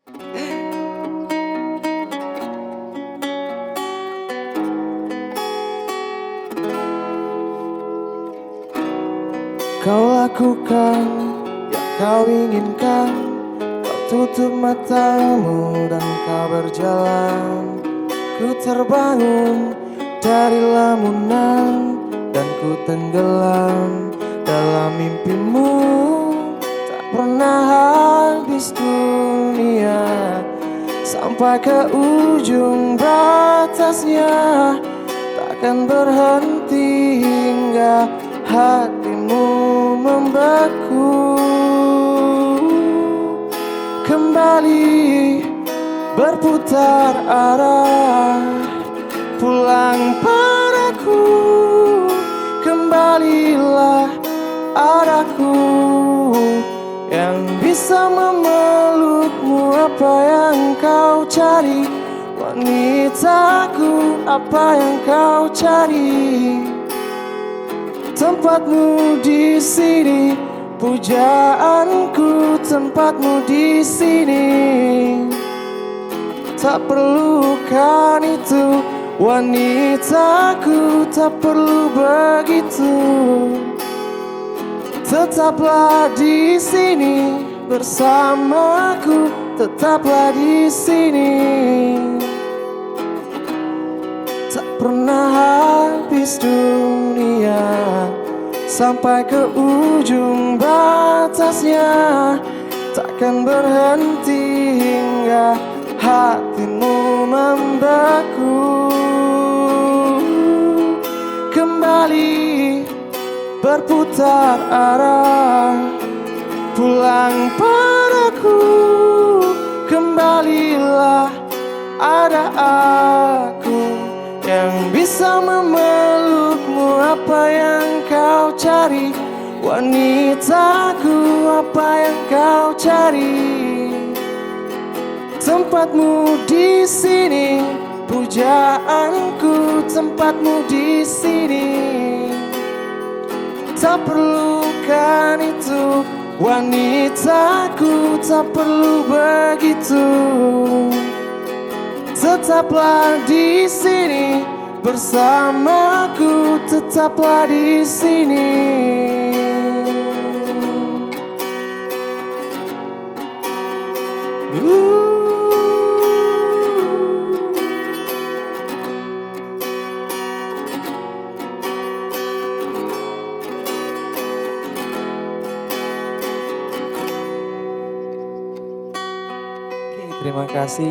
Kau lakukan yang kau inginkan. Kau tutup matamu dan kau berjalan. Ku terbangun dari lamunan dan ku tenggelam dalam mimpimu. Tak pernah habis dunia sampai ke ujung batasnya. Takkan berhenti hingga hatimu membeku. Kembali berputar arah, pulang padaku. Kembalilah arahku yang bisa memelukmu. Apa yang kau cari, wanitaku? Apa yang kau cari? Tempatmu di sini, pujaanku. Tempatmu di sini. Tak perlukan itu, wanitaku. Tak perlu begitu. Tetaplah di sini bersamaku. Tetaplah di sini. Tak pernah habis dunia sampai ke ujung batasnya. Takkan berhenti hingga hatimu membeku. Kembali berputar arah, pulang padaku. Kembalilah, ada aku yang bisa memelukmu. Apa yang kau cari, wanitaku? Apa yang kau cari? Tempatmu di sini, pujaanku. Tempatmu di sini. Tak perlukan itu, wanitaku. Tak perlu begitu. Tetaplah di sini bersamaku. Tetaplah di sini. Terima kasih.